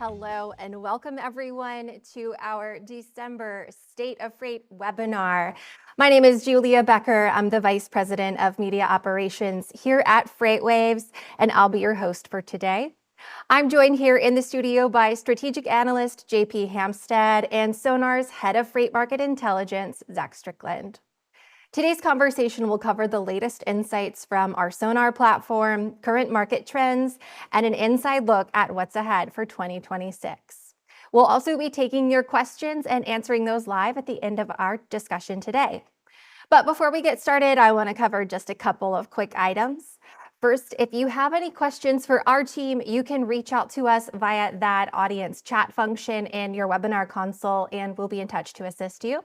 Hello and welcome everyone to our December State of Freight webinar. My name is Julia Becker. I'm the Vice President of Media Operations here at FreightWaves, and I'll be your host for today. I'm joined here in the studio by Strategic Analyst JP Hampstead and SONAR's Head of Freight Market Intelligence, Zach Strickland. Today's conversation will cover the latest insights from our SONAR platform, current market trends, and an inside look at what's ahead for 2026. We'll also be taking your questions and answering those live at the end of our discussion today. But before we get started, I want to cover just a couple of quick items. First, if you have any questions for our team, you can reach out to us via that audience chat function in your webinar console, and we'll be in touch to assist you.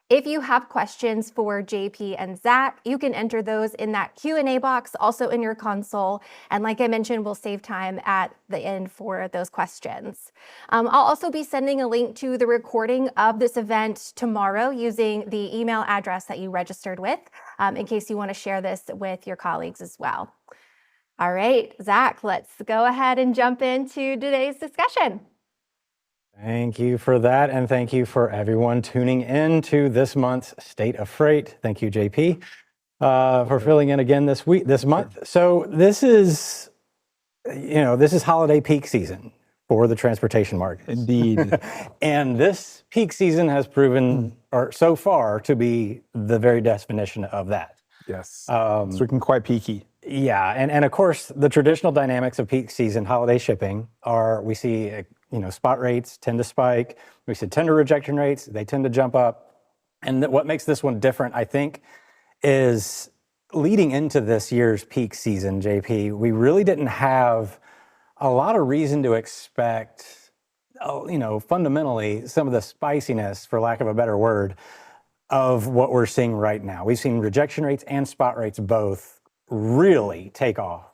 If you have questions for JP and Zach, you can enter those in that Q&A box also in your console. And like I mentioned, we'll save time at the end for those questions. I'll also be sending a link to the recording of this event tomorrow using the email address that you registered with, in case you want to share this with your colleagues as well. All right, Zach, let's go ahead and jump into today's discussion. Thank you for that, and thank you for everyone tuning in to this month's State of Freight. Thank you, JP, for filling in again this month. So this is holiday peak season for the transportation market. Indeed. And this peak season has proven, or so far, to be the very definition of that. Yes, it's looking quite peaky. Yeah, and of course, the traditional dynamics of peak season holiday shipping are, we see spot rates tend to spike. We see tender rejection rates, they tend to jump up. And what makes this one different, I think, is leading into this year's peak season, JP, we really didn't have a lot of reason to expect, fundamentally, some of the spiciness, for lack of a better word, of what we're seeing right now. We've seen rejection rates and spot rates both really take off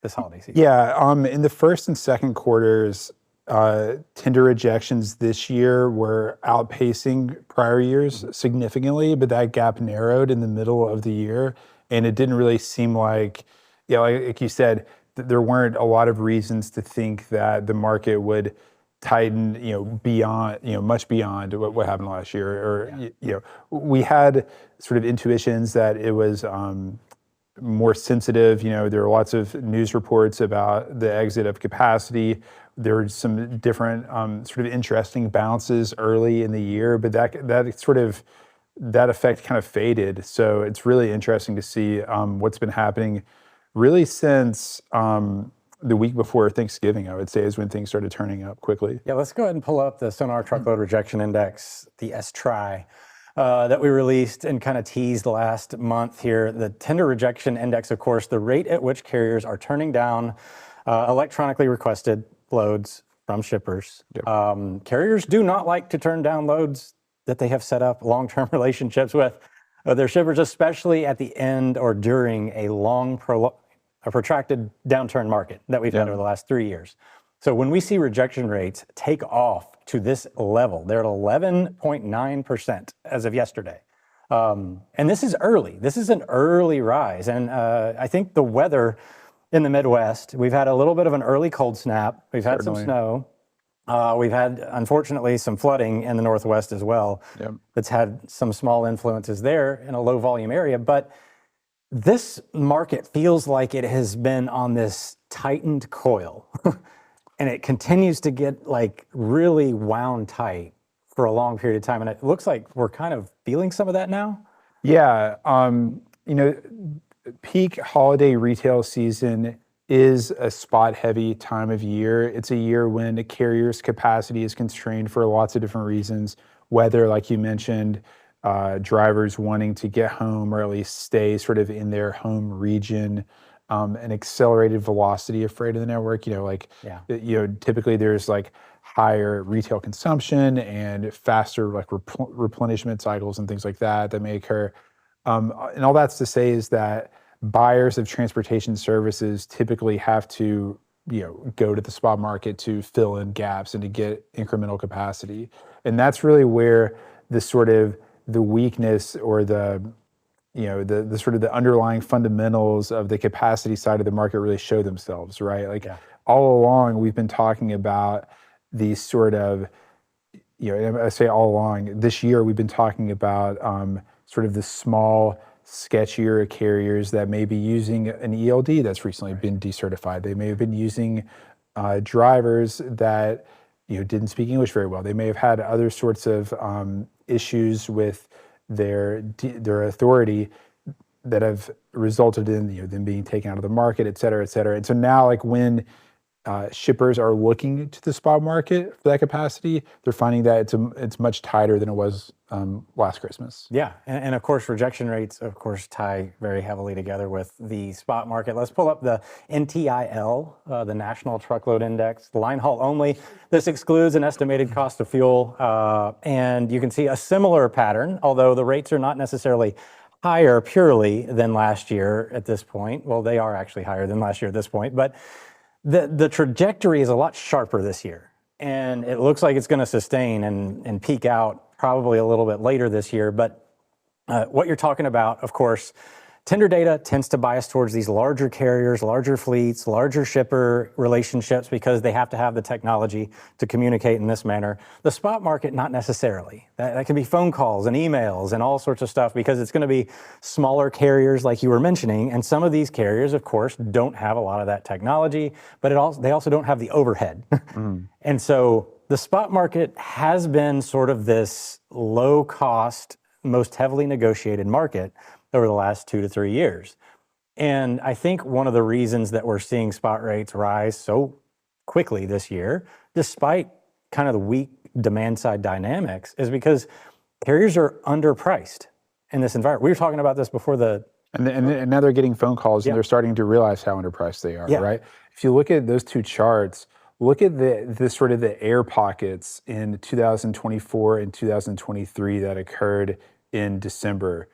this holiday season. Yeah, in the first and second quarters, tender rejections this year were outpacing prior years significantly, but that gap narrowed in the middle of the year, and it didn't really seem like you said, there weren't a lot of reasons to think that the market would tighten, beyond, much beyond what happened last year. Or, we had sort of intuitions that it was more sensitive. There are lots of news reports about the exit of capacity. There were some different sort of interesting bounces early in the year, but that effect kind of faded. So it's really interesting to see what's been happening really since the week before Thanksgiving, I would say, is when things started turning up quickly. Yeah, let's go ahead and pull up the SONAR Truckload Rejection Index, the S-Tri, that we released and kind of teased last month here. The Tender Rejection Index, of course, the rate at which carriers are turning down electronically requested loads from shippers. Yep. Carriers do not like to turn down loads that they have set up long-term relationships with their shippers, especially at the end or during a protracted downturn market that we've had over the last 3 years. So when we see rejection rates take off to this level, they're at 11.9% as of yesterday. And this is early. This is an early rise. And I think the weather in the Midwest, we've had a little bit of an early cold snap. We've had some snow. We've had, unfortunately, some flooding in the Northwest as well. Yep. That's had some small influences there in a low volume area. But this market feels like it has been on this tightened coil. And it continues to get really wound tight for a long period of time. And it looks like we're kind of feeling some of that now. Yeah. Peak holiday retail season is a spot-heavy time of year. It's a year when a carrier's capacity is constrained for lots of different reasons. Weather, like you mentioned, drivers wanting to get home or at least stay sort of in their home region, an accelerated velocity of freight in the network. Typically there's higher retail consumption and faster replenishment cycles and things like that may occur. And all that's to say is that buyers of transportation services typically have to, go to the spot market to fill in gaps and to get incremental capacity. And that's really where the weakness or the sort of the underlying fundamentals of the capacity side of the market really show themselves, right? All along, we've been talking about these sort of, I say all along, this year we've been talking about sort of the small, sketchier carriers that may be using an ELD that's recently been decertified. They may have been using drivers that didn't speak English very well. They may have had other sorts of issues with their authority that have resulted in them being taken out of the market, et cetera, et cetera. And so now, like when shippers are looking to the spot market for that capacity, they're finding that it's much tighter than it was last Christmas. Yeah, and of course, rejection rates, of course, tie very heavily together with the spot market. Let's pull up the NTIL, the National Truckload Index, the line haul only. This excludes an estimated cost of fuel, and you can see a similar pattern, although the rates are not necessarily higher purely than last year at this point. Well, they are actually higher than last year at this point, but the trajectory is a lot sharper this year, and it looks like it's going to sustain and peak out probably a little bit later this year. But what you're talking about, of course, tender data tends to bias towards these larger carriers, larger fleets, larger shipper relationships because they have to have the technology to communicate in this manner. The spot market, not necessarily. That can be phone calls and emails and all sorts of stuff because it's going to be smaller carriers like you were mentioning. And some of these carriers, of course, don't have a lot of that technology, but they also don't have the overhead. And so the spot market has been sort of this low cost, most heavily negotiated market over the last 2 to 3 years. And I think one of the reasons that we're seeing spot rates rise so quickly this year, despite kind of the weak demand side dynamics, is because carriers are underpriced in this environment. We were talking about this before and now they're getting phone calls and they're starting to realize how underpriced they are, right? If you look at those two charts, look at the sort of the air pockets in 2024 and 2023 that occurred in December.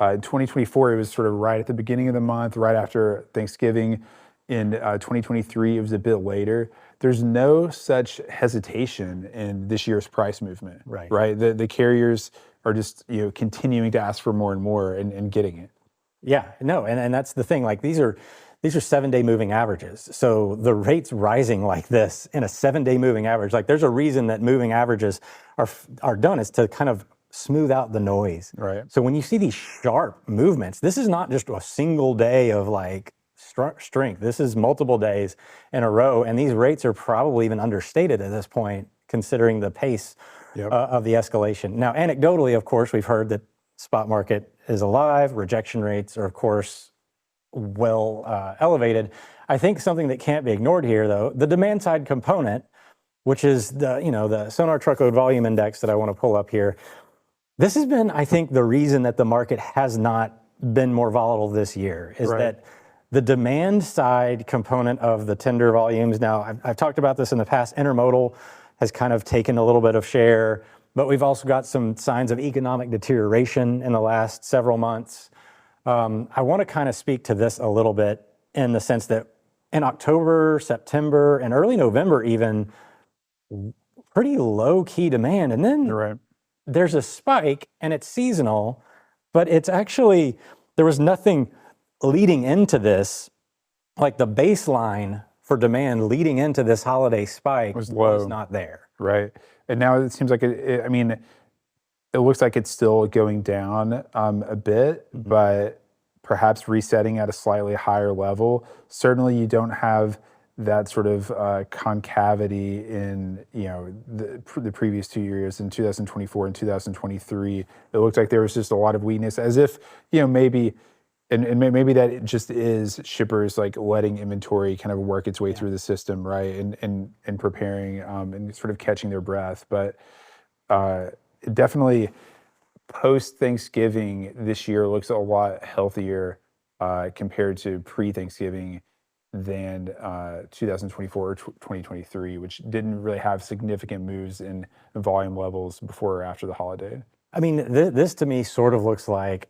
In 2024, it was sort of right at the beginning of the month, right after Thanksgiving. In 2023, it was a bit later. There's no such hesitation in this year's price movement, right? The carriers are just continuing to ask for more and more and getting it. Yeah, no, and that's the thing. Like these are 7-day moving averages. So the rates rising like this in a 7-day moving average, like there's a reason that moving averages are done is to kind of smooth out the noise. Right. So when you see these sharp movements, this is not just a single day of like strength. This is multiple days in a row, and these rates are probably even understated at this point, considering the pace of the escalation. Now, anecdotally, of course, we've heard that spot market is alive. Rejection rates are, of course, well elevated. I think something that can't be ignored here, though, the demand side component, which is the SONAR Truckload Volume Index that I want to pull up here. This has been, I think, the reason that the market has not been more volatile this year is that the demand side component of the tender volumes. Now, I've talked about this in the past. Intermodal has kind of taken a little bit of share, but we've also got some signs of economic deterioration in the last several months. I want to kind of speak to this a little bit in the sense that in October, September, and early November even, pretty low-key demand. And then there's a spike, and it's seasonal, but it's actually, there was nothing leading into this, like the baseline for demand leading into this holiday spike was not there. Right. And now it seems like, it looks like it's still going down a bit, but perhaps resetting at a slightly higher level. Certainly you don't have that sort of concavity in the previous 2 years, in 2024 and 2023. It looked like there was just a lot of weakness, as if maybe maybe that it just is shippers like letting inventory kind of work its way through the system, right, and preparing and sort of catching their breath. But definitely post Thanksgiving this year looks a lot healthier compared to pre-Thanksgiving than 2024 or 2023, which didn't really have significant moves in volume levels before or after the holiday. I mean, this to me sort of looks like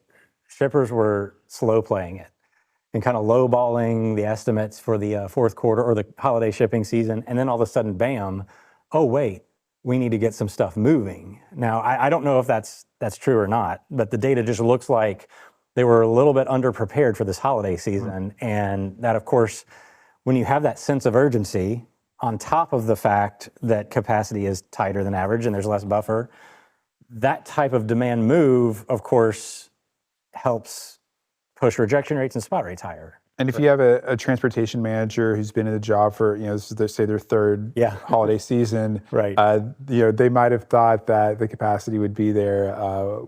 shippers were slow playing it and kind of lowballing the estimates for the fourth quarter or the holiday shipping season. And then all of a sudden, bam, oh, wait, we need to get some stuff moving. Now, I don't know if that's true or not, but the data just looks like they were a little bit underprepared for this holiday season. And that, of course, when you have that sense of urgency on top of the fact that capacity is tighter than average and there's less buffer, that type of demand move, of course, helps push rejection rates and spot rates higher. And if you have a transportation manager who's been in the job for, this is say their third holiday season, right? They might have thought that the capacity would be there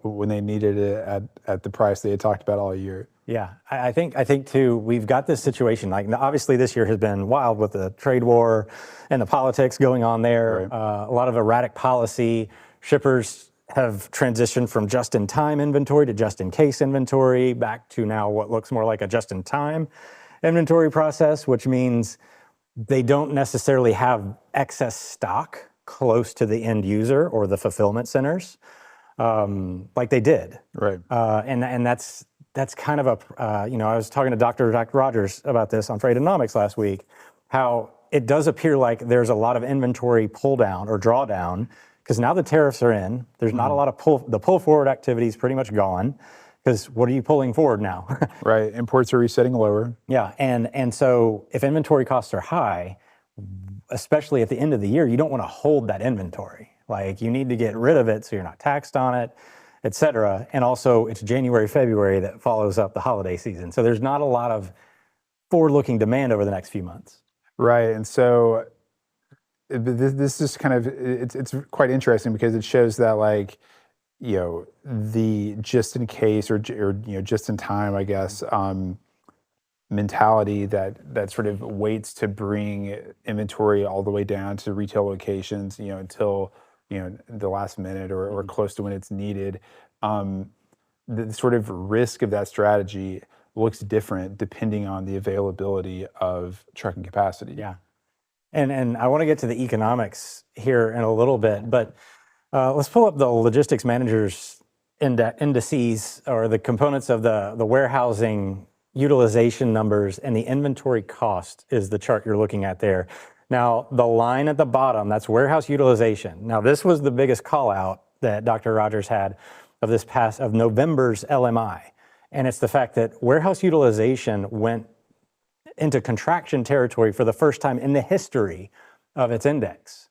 when they needed it at the price they had talked about all year. Yeah, I think too, we've got this situation, like obviously this year has been wild with the trade war and the politics going on there, Right. a lot of erratic policy. Shippers have transitioned from just-in-time inventory to just-in-case inventory, back to now what looks more like a just-in-time inventory process, which means they don't necessarily have excess stock close to the end user or the fulfillment centers like they did. Right. And that's kind of I was talking to Dr. Zach Rogers about this on Freightonomics last week, how it does appear like there's a lot of inventory pull down or drawdown because now the tariffs are in. There's not a lot of the pull forward activity is pretty much gone because what are you pulling forward now? Right. Imports are resetting lower. Yeah. And so if inventory costs are high, especially at the end of the year, you don't want to hold that inventory. Like you need to get rid of it so you're not taxed on it, et cetera. And also it's January, February that follows up the holiday season. So there's not a lot of forward-looking demand over the next few months. Right. And so this is kind of, it's quite interesting because it shows that like, the just in case or just in time, I guess, mentality that sort of waits to bring inventory all the way down to retail locations, until, the last minute or close to when it's needed. The sort of risk of that strategy looks different depending on the availability of trucking capacity. Yeah. And I want to get to the economics here in a little bit, but let's pull up the logistics managers indices or the components of the warehousing utilization numbers, and the inventory cost is the chart you're looking at there. Now, the line at the bottom, that's warehouse utilization. Now, this was the biggest call out that Dr. Rogers had of November's LMI. And it's the fact that warehouse utilization went into contraction territory for the first time in the history of its index.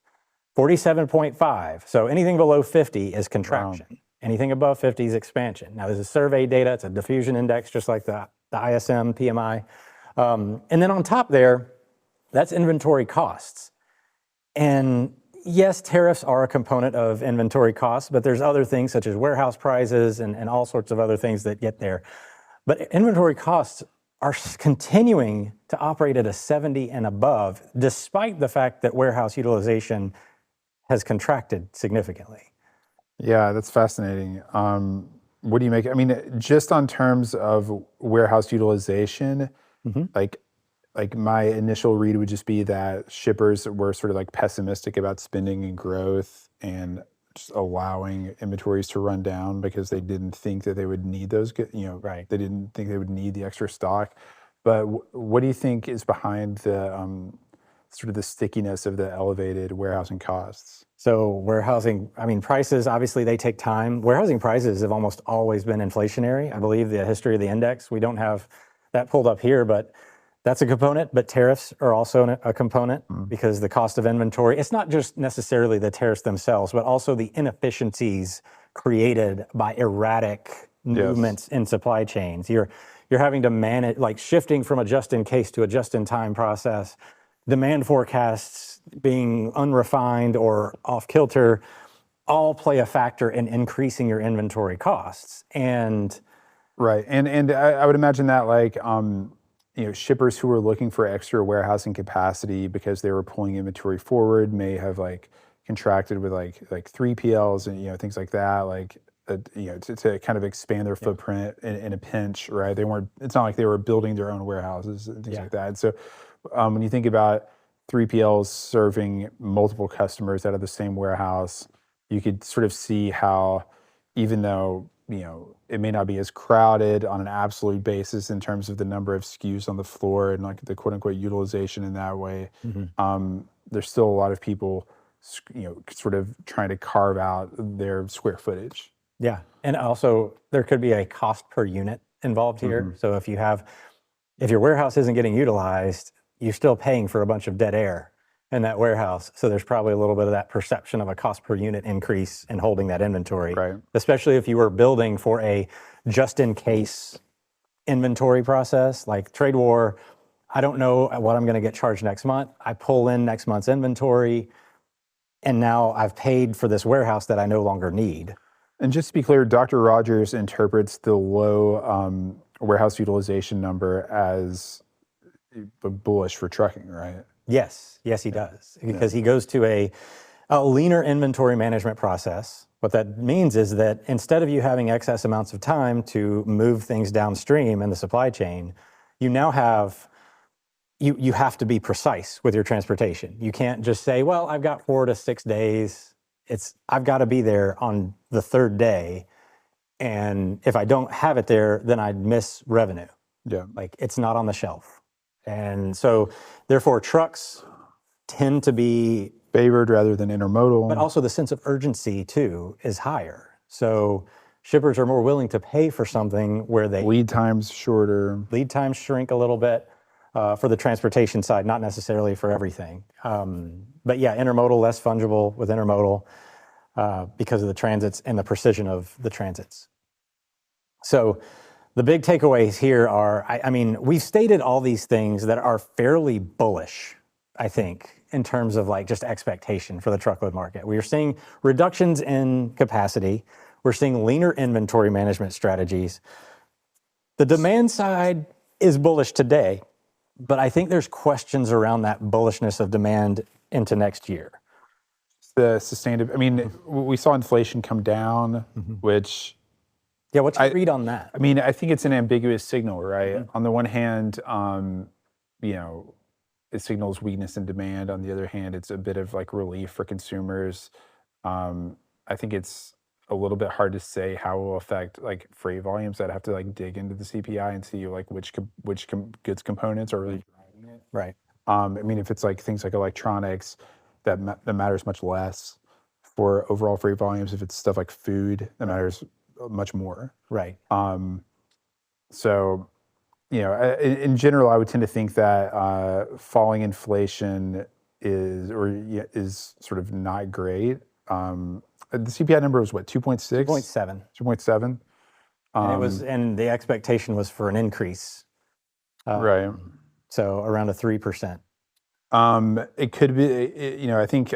47.5. So anything below 50 is contraction. Wow. Anything above 50 is expansion. Now, this is survey data. It's a diffusion index, just like the ISM, PMI. And then on top there, that's inventory costs. And yes, tariffs are a component of inventory costs, but there's other things such as warehouse prices and all sorts of other things that get there. But inventory costs are continuing to operate at a 70 and above, despite the fact that warehouse utilization has contracted significantly. Yeah, that's fascinating. What do you make? I mean, just on terms of warehouse utilization, like my initial read would just be that shippers were sort of like pessimistic about spending and growth and just allowing inventories to run down because they didn't think that they would need those, Right. They didn't think they would need the extra stock. But what do you think is behind the sort of the stickiness of the elevated warehousing costs? So warehousing, prices, obviously they take time. Warehousing prices have almost always been inflationary. I believe the history of the index, we don't have that pulled up here, but that's a component. But tariffs are also a component because the cost of inventory, it's not just necessarily the tariffs themselves, but also the inefficiencies created by erratic movements in supply chains. You're having to manage, like shifting from a just-in-case to a just-in-time process, demand forecasts being unrefined or off-kilter, all play a factor in increasing your inventory costs. And right, and I would imagine that like shippers who were looking for extra warehousing capacity because they were pulling inventory forward may have like contracted with like 3PLs and things like that, like to kind of expand their footprint in a pinch, right? It's not like they were building their own warehouses and things like that. And so when you think about 3PLs serving multiple customers out of the same warehouse, you could sort of see how, even though it may not be as crowded on an absolute basis in terms of the number of SKUs on the floor and like the quote unquote utilization in that way, there's still a lot of people sort of trying to carve out their square footage. yeah, and also there could be a cost per unit involved here. So if your warehouse isn't getting utilized, you're still paying for a bunch of dead air in that warehouse. So there's probably a little bit of that perception of a cost per unit increase in holding that inventory, Right. especially if you were building for a just in case inventory process like trade war. I don't know what I'm going to get charged next month. I pull in next month's inventory, and now I've paid for this warehouse that I no longer need. And just to be clear, Dr. Rogers interprets the low warehouse utilization number as bullish for trucking, right? Yes, he does, because he goes to a leaner inventory management process. What that means is that instead of you having excess amounts of time to move things downstream in the supply chain, you now have, you have to be precise with your transportation. You can't just say, well, I've got 4 to 6 days. I've got to be there on the 3rd day. And if I don't have it there, then I'd miss revenue. Yeah. Like, it's not on the shelf. And so therefore trucks tend to be favored rather than intermodal. But also the sense of urgency too is higher. So shippers are more willing to pay for something where lead times shorter. Lead times shrink a little bit for the transportation side, not necessarily for everything. But yeah, intermodal, less fungible with intermodal because of the transits and the precision of the transits. So the big takeaways here are, I mean, we've stated all these things that are fairly bullish, I think, in terms of like just expectation for the truckload market. We are seeing reductions in capacity. We're seeing leaner inventory management strategies. The demand side is bullish today, but I think there's questions around that bullishness of demand into next year. The sustainability, I mean, we saw inflation come down, which... Yeah, what's your read on that? I mean, I think it's an ambiguous signal, right? On the one hand, you know, it signals weakness in demand. On the other hand, it's a bit of like relief for consumers. I think it's a little bit hard to say how it will affect like freight volumes. I'd have to like dig into the CPI and see like which goods components are really driving it. Right. I mean, if it's like things like electronics, that matters much less for overall freight volumes. If it's stuff like food, that matters much more. Right. So, you know, in general, I would tend to think that falling inflation is sort of not great. The CPI number was what, 2.6? 2.7. 2.7. And the expectation was for an increase. Right. So around a 3%. It could be, you know, I think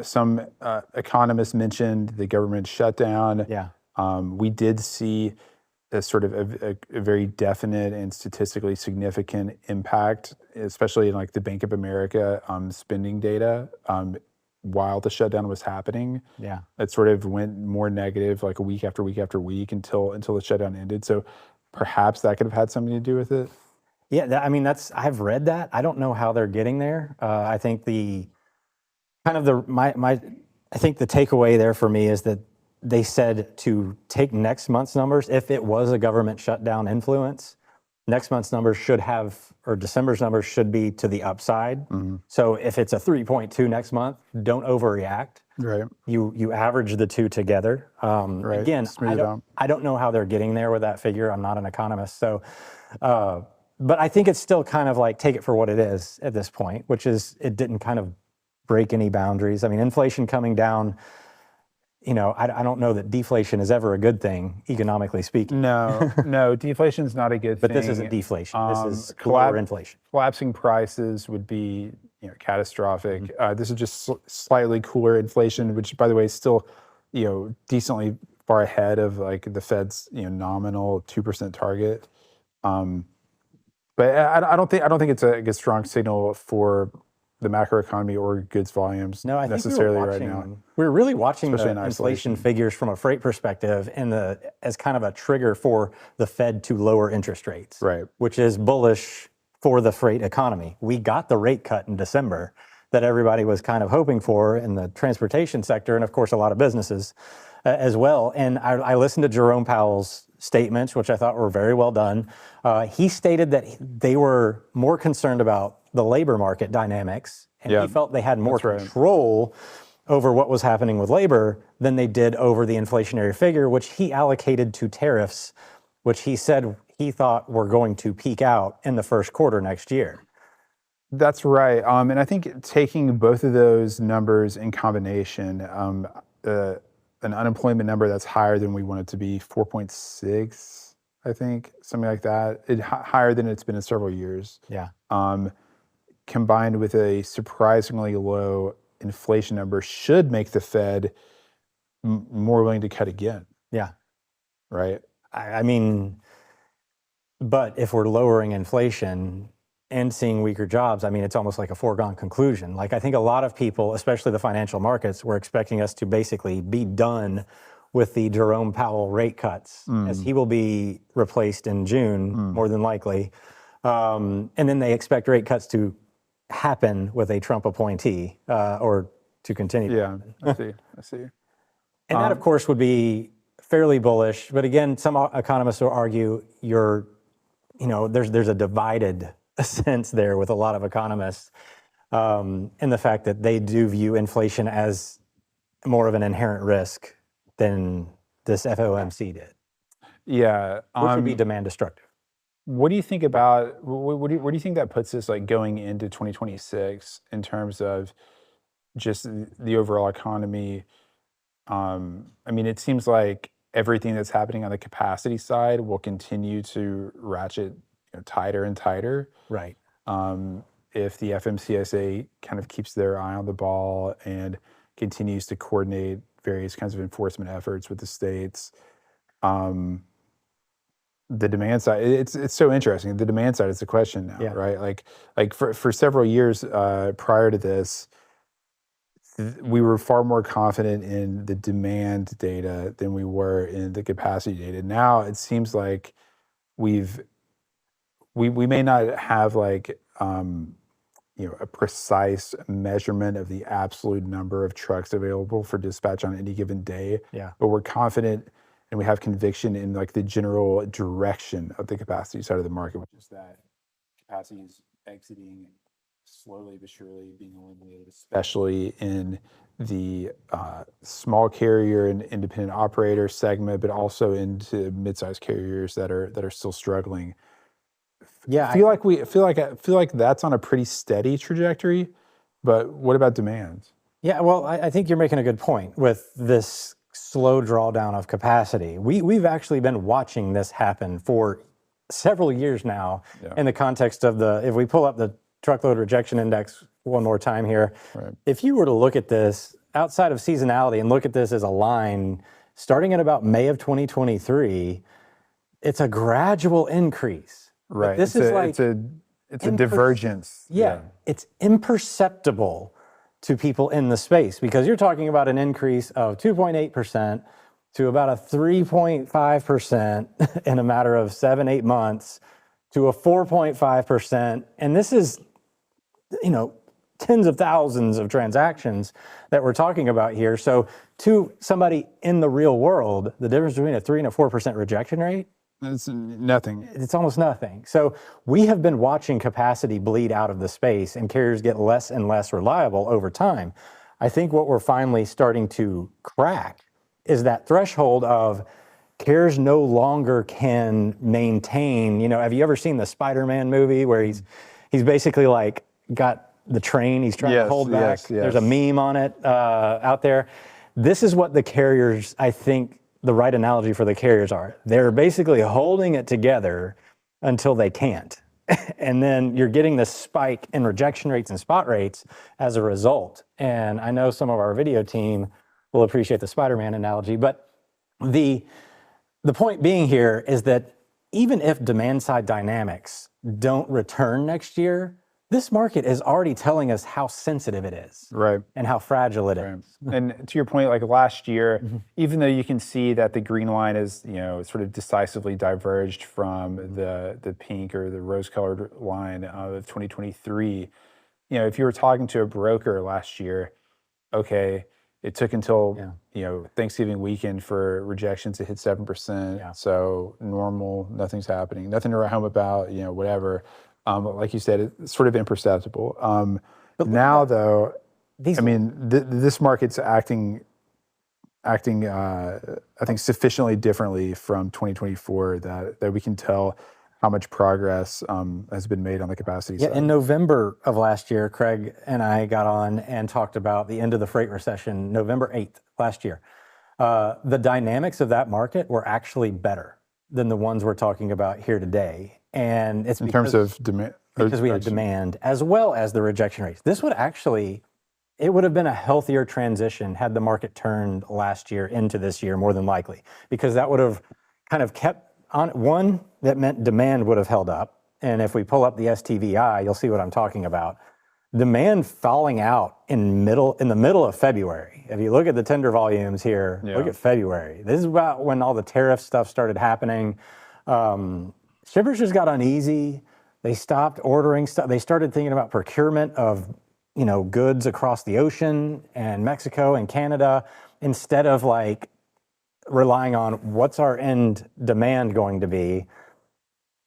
some economists mentioned the government shutdown. Yeah. We did see a sort of a very definite and statistically significant impact, especially in like the Bank of America spending data while the shutdown was happening. Yeah. It sort of went more negative like a week after week after week until the shutdown ended. So perhaps that could have had something to do with it. Yeah, I mean, I've read that. I don't know how they're getting there. I think I think the takeaway there for me is that they said to take next month's numbers, if it was a government shutdown influence, next month's numbers should have, or December's numbers should be to the upside. So if it's a 3.2 next month, don't overreact. Right. You average the two together. Right. Again, I don't know how they're getting there with that figure. I'm not an economist. So, but I think it's still kind of like take it for what it is at this point, which is it didn't kind of break any boundaries. I mean, inflation coming down, you know, I don't know that deflation is ever a good thing, economically speaking. No, deflation is not a good thing. But this isn't deflation. This is lower inflation. Collapsing prices would be, you know, catastrophic. This is just slightly cooler inflation, which, by the way, is still, you know, decently far ahead of like the Fed's, you know, nominal 2% target. But I don't think it's a strong signal for the macroeconomy or goods volumes necessarily right now. We're really watching Especially the in inflation isolation. figures from a freight perspective as kind of a trigger for the Fed to lower interest rates, Right. which is bullish for the freight economy. We got the rate cut in December that everybody was kind of hoping for in the transportation sector, and of course a lot of businesses as well. And I listened to Jerome Powell's statements, which I thought were very well done. He stated that they were more concerned about the labor market dynamics, and he felt they had more control over what was happening with labor than they did over the inflationary figure, which he allocated to tariffs, which he said he thought were going to peak out in the first quarter next year. That's right. And I think taking both of those numbers in combination, an unemployment number that's higher than we want it to be, 4.6, I think, something like that, higher than it's been in several years. Yeah. Combined with a surprisingly low inflation number should make the Fed more willing to cut again. Yeah. Right. I mean, but if we're lowering inflation and seeing weaker jobs, I mean, it's almost like a foregone conclusion. Like, I think a lot of people, especially the financial markets, were expecting us to basically be done with the Jerome Powell rate cuts, as he will be replaced in June, more than likely. And then they expect rate cuts to happen with a Trump appointee, or to continue. Yeah, I see. And that, of course, would be fairly bullish. But again, some economists will argue there's a divided sense there with a lot of economists, in the fact that they do view inflation as more of an inherent risk than this FOMC did. Yeah. Which would be demand destructive. What do you think about, where do you think that puts us, like, going into 2026 in terms of just the overall economy? I mean, it seems like everything that's happening on the capacity side will continue to ratchet tighter and tighter. Right. If the FMCSA kind of keeps their eye on the ball and continues to coordinate various kinds of enforcement efforts with the states, the demand side, it's so interesting. The demand side is the question now, right? Like for several years prior to this, we were far more confident in the demand data than we were in the capacity data. Now it seems like we may not have like a precise measurement of the absolute number of trucks available for dispatch on any given day. Yeah. But we're confident and we have conviction in like the general direction of the capacity side of the market, which is that capacity is exiting slowly but surely, being eliminated, especially in the small carrier and independent operator segment, but also into mid-sized carriers that are still struggling. Yeah, I feel like that's on a pretty steady trajectory. But what about demand? Yeah, well, I think you're making a good point with this slow drawdown of capacity. We've actually been watching this happen for several years now, in the context of if we pull up the truckload rejection index one more time here, if you were to look at this outside of seasonality and look at this as a line starting at about May of 2023, it's a gradual increase. Right. This it's a divergence. Yeah, it's imperceptible to people in the space, because you're talking about an increase of 2.8% to about a 3.5% in a matter of 7-8 months to a 4.5%. And this is, tens of thousands of transactions that we're talking about here. So to somebody in the real world, the difference between a 3 and a 4% rejection rate, it's nothing. It's almost nothing. So we have been watching capacity bleed out of the space and carriers get less and less reliable over time. I think what we're finally starting to crack is that threshold of carriers no longer can maintain, have you ever seen the Spider-Man movie where he's basically like got the train, he's trying to hold back. Yes. There's a meme on it out there. This is what the carriers, I think, the right analogy for the carriers are. They're basically holding it together until they can't. And then you're getting this spike in rejection rates and spot rates as a result. And I know some of our video team will appreciate the Spider-Man analogy, but the point being here is that even if demand side dynamics don't return next year, this market is already telling us how sensitive it is, right, and how fragile it is. And to your point, like last year, even though you can see that the green line is, sort of decisively diverged from the pink or the rose-colored line of 2023, if you were talking to a broker last year, okay, it took until Thanksgiving weekend for rejections to hit 7%. Yeah. So normal, nothing's happening, nothing to write home about, whatever. Like you said, it's sort of imperceptible. Now, though, this market's acting, I think, sufficiently differently from 2024 that we can tell. how much progress has been made on the capacity Yeah, side. in November of last year, Craig and I got on and talked about the end of the freight recession, November 8th last year. The dynamics of that market were actually better than the ones we're talking about here today. And it's in terms of demand, because we had demand as well as the rejection rates. This would actually, it would have been a healthier transition had the market turned last year into this year, more than likely, because that would have kind of kept on. One, that meant demand would have held up. And if we pull up the STVI, you'll see what I'm talking about. Demand falling out in the middle of February. If you look at the tender volumes here, look at February. This is about when all the tariff stuff started happening. Shippers just got uneasy. They stopped ordering stuff. They started thinking about procurement of, goods across the ocean and Mexico and Canada, instead of like relying on what's our end demand going to be.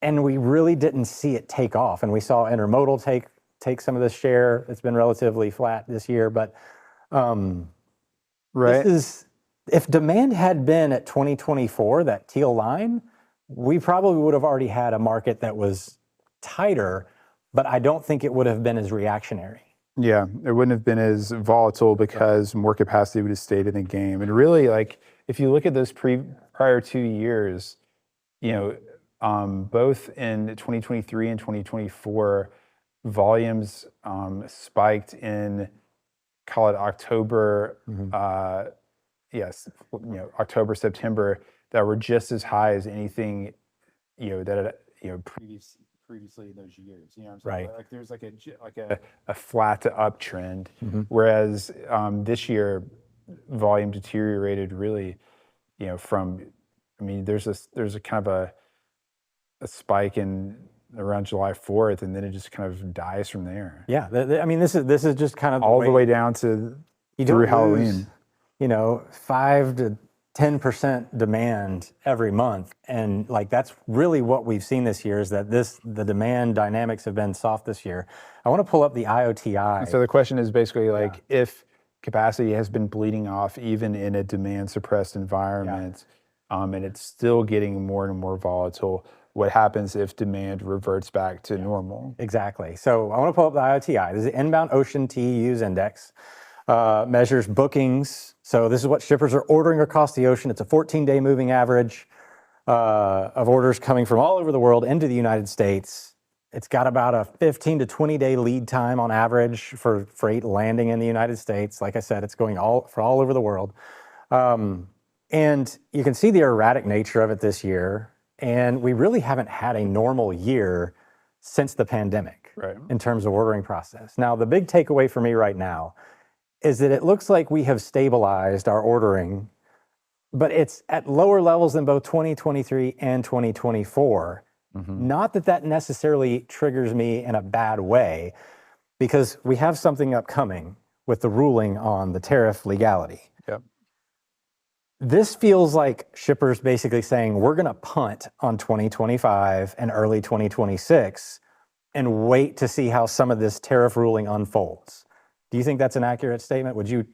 And we really didn't see it take off. And we saw intermodal take some of this share. It's been relatively flat this year, but if demand had been at 2024, that teal line, we probably would have already had a market that was tighter, but I don't think it would have been as reactionary. Yeah, it wouldn't have been as volatile because more capacity would have stayed in the game. And really, like, if you look at those prior 2 years, both in 2023 and 2024, volumes spiked in, call it October, October, September, that were just as high as anything, that had, previously in those years. You know what I'm saying? Right. Like there's like a flat to up trend, whereas this year volume deteriorated really, there's a kind of a spike in around July 4th, and then it just kind of dies from there. Yeah, this is just kind of all the way down to through Halloween. 5 to 10% demand every month, and like that's really what we've seen this year, is that the demand dynamics have been soft this year. I want to pull up the IOTI. So the question is basically like, if capacity has been bleeding off even in a demand suppressed environment, and it's still getting more and more volatile, what happens if demand reverts back to normal? Exactly. So I want to pull up the IOTI. This is the inbound ocean TEUs index. Measures bookings. So this is what shippers are ordering across the ocean. It's a 14-day moving average of orders coming from all over the world into the United States. It's got about a 15 to 20-day lead time on average for freight landing in the United States. Like I said, it's going all over the world. And you can see the erratic nature of it this year. And we really haven't had a normal year since the pandemic in terms of ordering process. Now, the big takeaway for me right now is that it looks like we have stabilized our ordering, but it's at lower levels than both 2023 and 2024. Not that necessarily triggers me in a bad way, because we have something upcoming with the ruling on the tariff legality. Yep. This feels like shippers basically saying, we're going to punt on 2025 and early 2026 and wait to see how some of this tariff ruling unfolds. Do you think that's an accurate statement? Would you?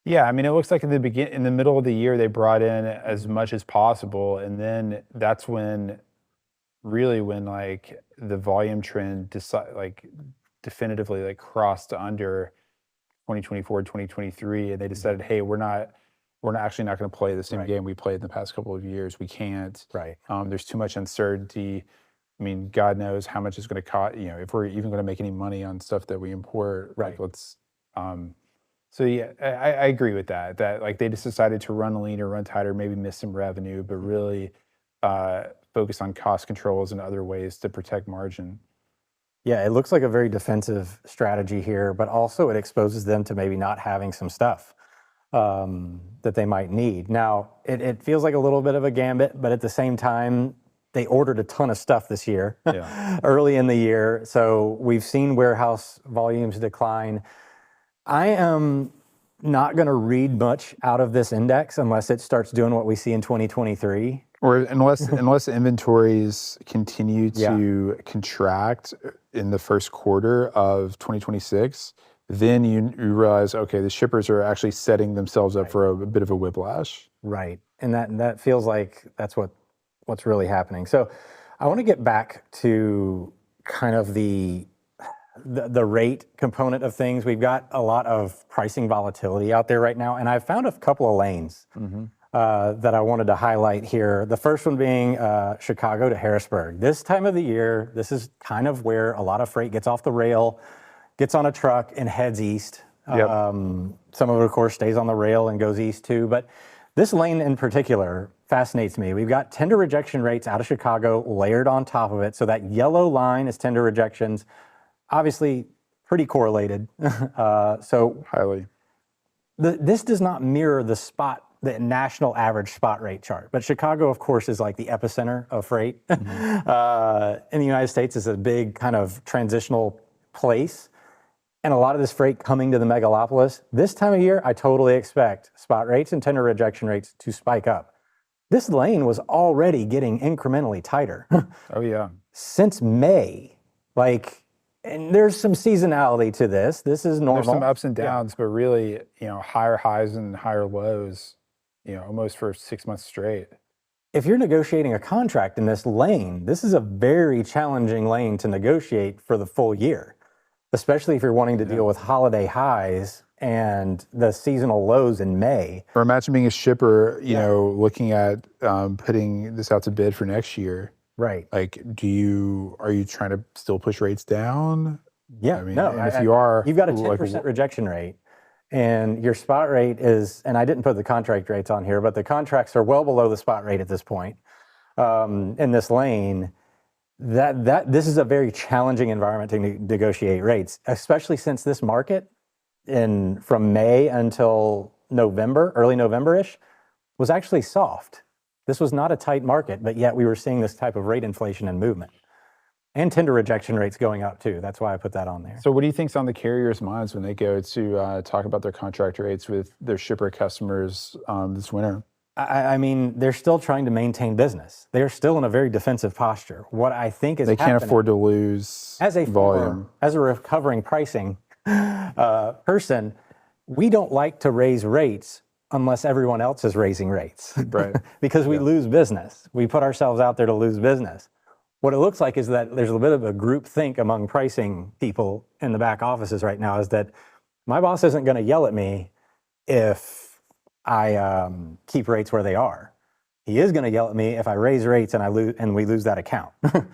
Yeah, it looks like in the middle of the year, they brought in as much as possible, and then that's when like the volume trend definitively like crossed under 2024, 2023, and they decided, hey, we're actually not going to play the same game we played in the past couple of years. We can't. Right. There's too much uncertainty. God knows how much it's going to cost. If we're even going to make any money on stuff that we import. Right. So yeah, I agree with that. That like they just decided to run leaner, run tighter, maybe miss some revenue, but really focus on cost controls and other ways to protect margin. Yeah, it looks like a very defensive strategy here, but also it exposes them to maybe not having some stuff that they might need. Now, it feels like a little bit of a gambit, but at the same time, they ordered a ton of stuff this year, early in the year. So we've seen warehouse volumes decline. I am not going to read much out of this index unless it starts doing what we see in 2023. Or unless inventories continue to contract in the first quarter of 2026, then you realize, okay, the shippers are actually setting themselves up for a bit of a whiplash. Right. And that feels like that's what's really happening. So I want to get back to kind of the rate component of things. We've got a lot of pricing volatility out there right now, and I've found a couple of lanes that I wanted to highlight here. The first one being Chicago to Harrisburg. This time of the year, this is kind of where a lot of freight gets off the rail, gets on a truck, and heads east. Yep. Some of it, of course, stays on the rail and goes east too. But this lane in particular fascinates me. We've got tender rejection rates out of Chicago layered on top of it. So that yellow line is tender rejections, obviously pretty correlated. So Highly. this does not mirror the national average spot rate chart. But Chicago, of course, is like the epicenter of freight. In the United States, is a big kind of transitional place. And a lot of this freight coming to the megalopolis, this time of year, I totally expect spot rates and tender rejection rates to spike up. This lane was already getting incrementally tighter. Oh yeah. Since May, and there's some seasonality to this. This is normal. There's some ups and downs, but really, higher highs and higher lows, almost for 6 months straight. If you're negotiating a contract in this lane, this is a very challenging lane to negotiate for the full year, especially if you're wanting to deal with holiday highs and the seasonal lows in May. Or imagine being a shipper, looking at putting this out to bid for next year. Right. Like, are you trying to still push rates down? Yeah. I mean, no. and if you are, you've got a 10% rejection rate, and your spot rate is, and I didn't put the contract rates on here, but the contracts are well below the spot rate at this point in this lane. This is a very challenging environment to negotiate rates, especially since this market from May until November, early November-ish, was actually soft. This was not a tight market, but yet we were seeing this type of rate inflation and movement. And tender rejection rates going up too. That's why I put that on there. So what do you think's on the carriers' minds when they go to talk about their contract rates with their shipper customers this winter? I mean, they're still trying to maintain business. They're still in a very defensive posture. What I think is they can't afford to lose volume. As a recovering pricing person, we don't like to raise rates unless everyone else is raising rates, right? Because we lose business. We put ourselves out there to lose business. What it looks like is that there's a bit of a group think among pricing people in the back offices right now, is that my boss isn't going to yell at me if I keep rates where they are. He is going to yell at me if I raise rates and we lose that account.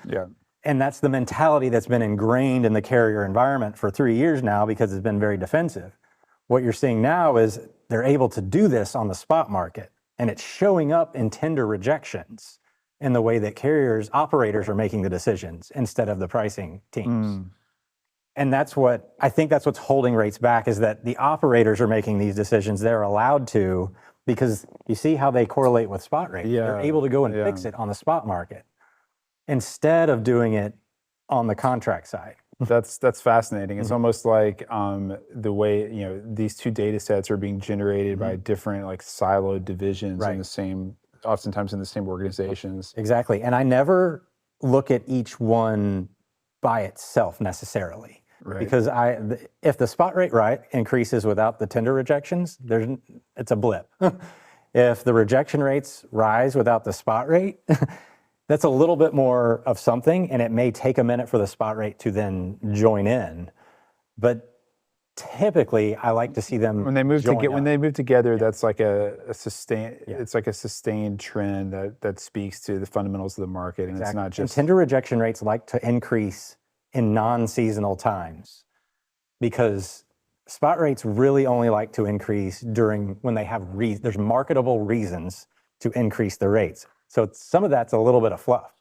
Yeah. And that's the mentality that's been ingrained in the carrier environment for 3 years now, because it's been very defensive. What you're seeing now is they're able to do this on the spot market, and it's showing up in tender rejections in the way that operators are making the decisions instead of the pricing teams. And that's I think that's what's holding rates back, is that the operators are making these decisions. They're allowed to, because you see how they correlate with spot rates. Yeah. They're able to go and fix it on the spot market instead of doing it on the contract side. That's fascinating. It's almost like the way, these two data sets are being generated by different siloed divisions in the same, oftentimes in the same organizations. Exactly. And I never look at each one by itself necessarily. Right. Because if the spot rate increases without the tender rejections, it's a blip. If the rejection rates rise without the spot rate, that's a little bit more of something, and it may take a minute for the spot rate to then join in. But typically, I like to see them when they move together. That's like a sustained. It's like a sustained trend that speaks to the fundamentals of the market, and it's not just. And tender rejection rates like to increase in non-seasonal times, because spot rates really only like to increase when they have there's marketable reasons to increase the rates. So some of that's a little bit of fluff.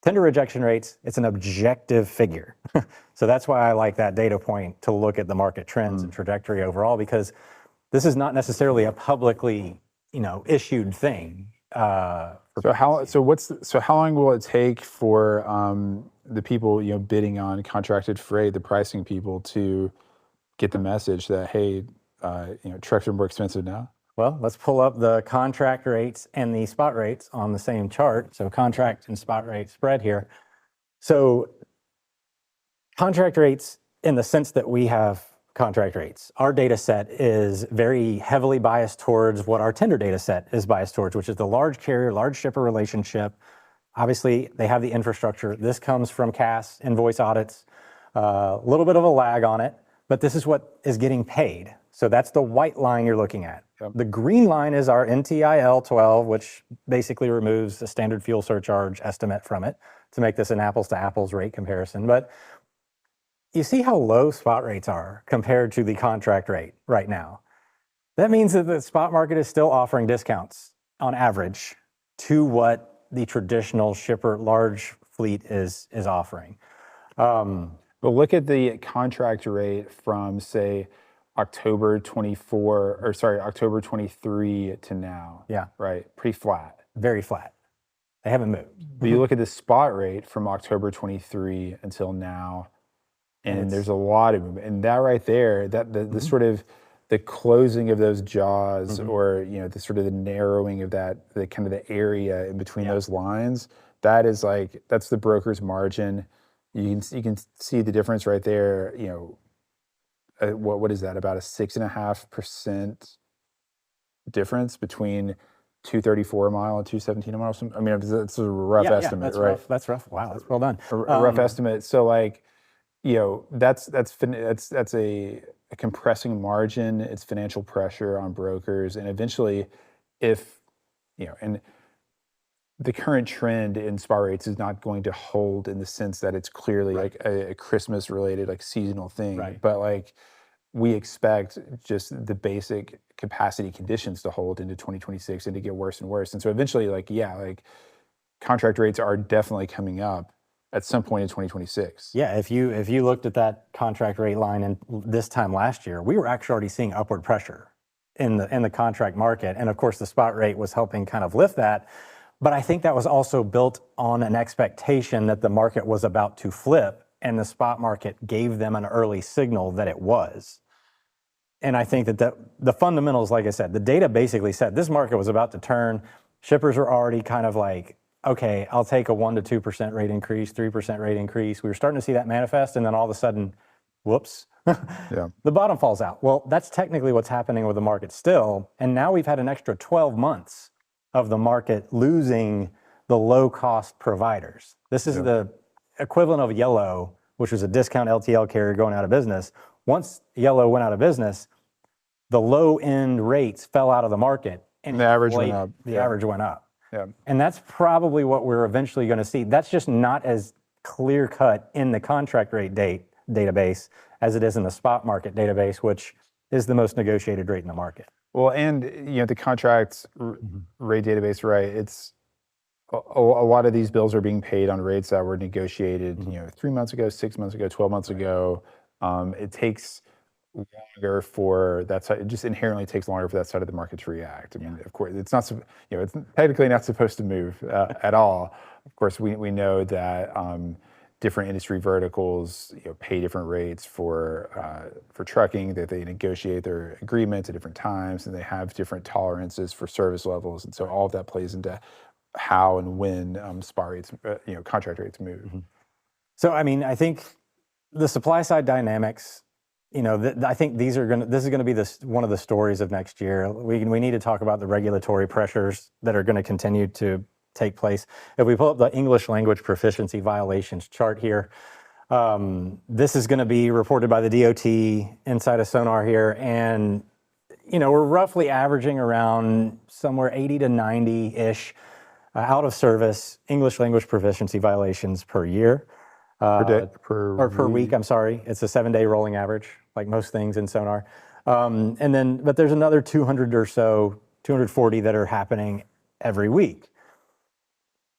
Tender rejection rates, it's an objective figure. So that's why I like that data point to look at the market trends and trajectory overall, because this is not necessarily a publicly, issued thing. So how long will it take for the people bidding on contracted freight, the pricing people, to get the message that, hey, trucks are more expensive now? Well, let's pull up the contract rates and the spot rates on the same chart. So contract and spot rate spread here. So contract rates, in the sense that we have contract rates, our data set is very heavily biased towards what our tender data set is biased towards, which is the large carrier, large shipper relationship, Obviously, they have the infrastructure. This comes from CAS, invoice audits, a little bit of a lag on it, but this is what is getting paid. So that's the white line you're looking at. Yep. The green line is our NTIL 12, which basically removes the standard fuel surcharge estimate from it to make this an apples to apples rate comparison. But you see how low spot rates are compared to the contract rate right now. That means that the spot market is still offering discounts on average to what the traditional shipper large fleet is offering. But look at the contract rate from, say, October 23 to now. Yeah. Right. Pretty flat. Very flat. They haven't moved. But you look at the spot rate from October 23 until now, and there's a lot of movement. And that right there, that the sort of the closing of those jaws, or the sort of the narrowing of that, the kind of the area in between those lines, that's the broker's margin. You can see the difference right there. What is that? About a 6.5% difference between 234 a mile and 217 a mile. I mean, that's a rough estimate, that's right? Rough. That's rough. Wow, that's well done. A rough estimate. So that's a compressing margin. It's financial pressure on brokers, and eventually, if and the current trend in spot rates is not going to hold in the sense that it's clearly like a Christmas related, like seasonal thing. Right. But we expect just the basic capacity conditions to hold into 2026 and to get worse and worse. And so eventually, contract rates are definitely coming up at some point in 2026. Yeah, if you looked at that contract rate line and this time last year, we were actually already seeing upward pressure in the contract market, and of course the spot rate was helping kind of lift that. But I think that was also built on an expectation that the market was about to flip, and the spot market gave them an early signal that it was. And I think that the fundamentals, like I said, the data basically said this market was about to turn. Shippers are already kind of like, okay, I'll take a 1% to 2% rate increase, 3% rate increase. We were starting to see that manifest, and then all of a sudden, whoops, the bottom falls out. Well, that's technically what's happening with the market still. And now we've had an extra 12 months of the market losing the low-cost providers. This is the equivalent of Yellow, which was a discount LTL carrier going out of business. Once Yellow went out of business, the low-end rates fell out of the market, and the average went up. The average went up. Yeah. And that's probably what we're eventually going to see. That's just not as clear-cut in the contract rate database as it is in the spot market database, which is the most negotiated rate in the market. Well, and the contract rate database, right? It's a lot of these bills are being paid on rates that were negotiated, 3 months ago, 6 months ago, 12 months ago. It takes longer for that side. It just inherently takes longer for that side of the market to react. I mean, of course, it's not. It's technically not supposed to move at all. Of course, we know that different industry verticals pay different rates for trucking, that they negotiate their agreements at different times, and they have different tolerances for service levels, and so all of that plays into how and when spot rates, contract rates move. So I mean, I think the supply side dynamics, I think this is going to be one of the stories of next year. We need to talk about the regulatory pressures that are going to continue to take place. If we pull up the English language proficiency violations chart here, this is going to be reported by the DOT inside of SONAR here, and we're roughly averaging around somewhere 80 to 90-ish out of service English language proficiency violations per year. Per week, I'm sorry. It's a 7-day rolling average, like most things in SONAR. But there's another 200 or so, 240 that are happening every week.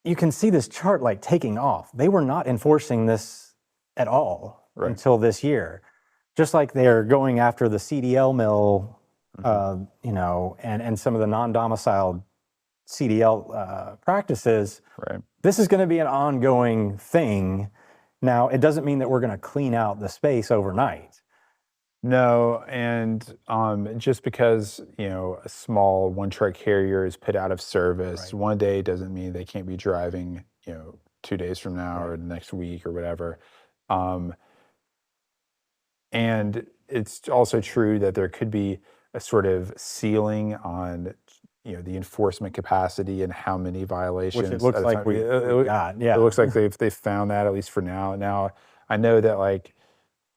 You can see this chart taking off. They were not enforcing this at all until this year. Just like they're going after the CDL mill, and some of the non-domiciled CDL practices. Right. This is going to be an ongoing thing. Now, it doesn't mean that we're going to clean out the space overnight. No, and just because a small one-truck carrier is put out of service one day doesn't mean they can't be driving 2 days from now or next week or whatever. And it's also true that there could be a sort of ceiling on the enforcement capacity and how many violations. Which it looks at a like time. we got, yeah. It looks like they've found that, at least for now. Now, I know that like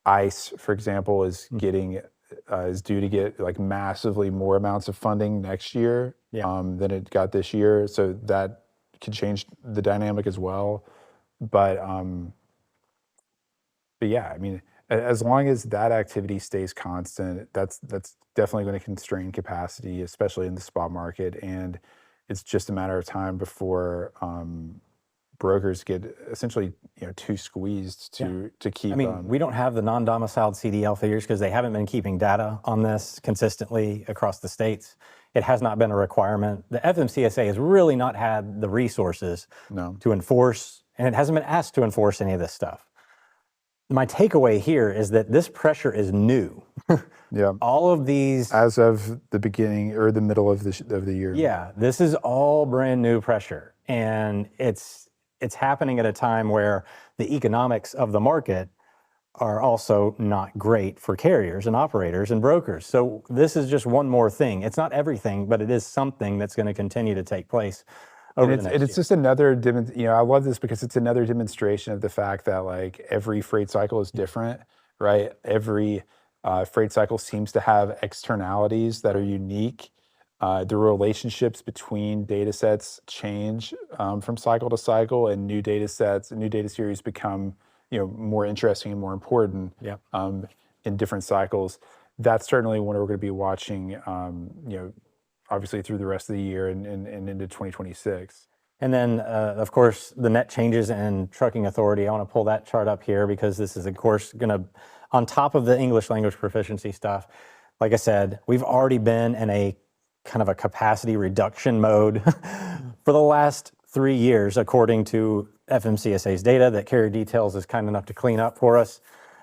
ICE, for example, is due to get like massively more amounts of funding next year than it got this year. So that could change the dynamic as well. But yeah, I mean, as long as that activity stays constant, that's definitely going to constrain capacity, especially in the spot market. And it's just a matter of time before brokers get essentially too squeezed to keep. I mean, we don't have the non-domiciled CDL figures because they haven't been keeping data on this consistently across the states. It has not been a requirement. The FMCSA has really not had the resources to enforce, and it hasn't been asked to enforce any of this stuff. My takeaway here is that this pressure is new. Yeah. All of these, as of the beginning or the middle of the year. Yeah, this is all brand new pressure, and it's happening at a time where the economics of the market are also not great for carriers and operators and brokers. So this is just one more thing. It's not everything, but it is something that's going to continue to take place. It's just another, I love this because it's another demonstration of the fact that like every freight cycle is different, right? Every freight cycle seems to have externalities that are unique. The relationships between data sets change from cycle to cycle, and new data sets and new data series become more interesting and more important in different cycles. That's certainly what we're going to be watching obviously through the rest of the year and into 2026. And then, of course, the net changes in trucking authority. I want to pull that chart up here because this is, of course, going to, on top of the English language proficiency stuff, like I said, we've already been in a kind of a capacity reduction mode for the last 3 years, according to FMCSA's data that Carrier Details is kind enough to clean up for us.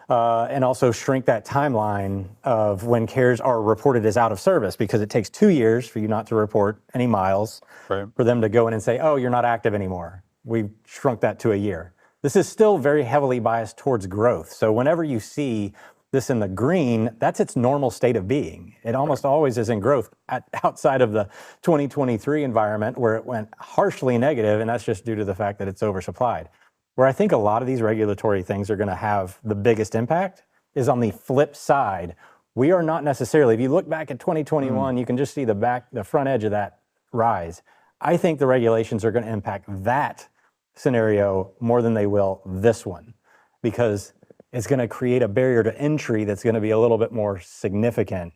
And also shrink that timeline of when carriers are reported as out of service, because it takes 2 years for you not to report any miles, for them to go in and say, oh, you're not active anymore. We've shrunk that to a year. This is still very heavily biased towards growth. So whenever you see this in the green, that's its normal state of being. It almost always is in growth outside of the 2023 environment where it went harshly negative, and that's just due to the fact that it's oversupplied. Where I think a lot of these regulatory things are going to have the biggest impact is on the flip side. We are not necessarily, if you look back at 2021, you can just see the front edge of that rise. I think the regulations are going to impact that scenario more than they will this one, because it's going to create a barrier to entry that's going to be a little bit more significant.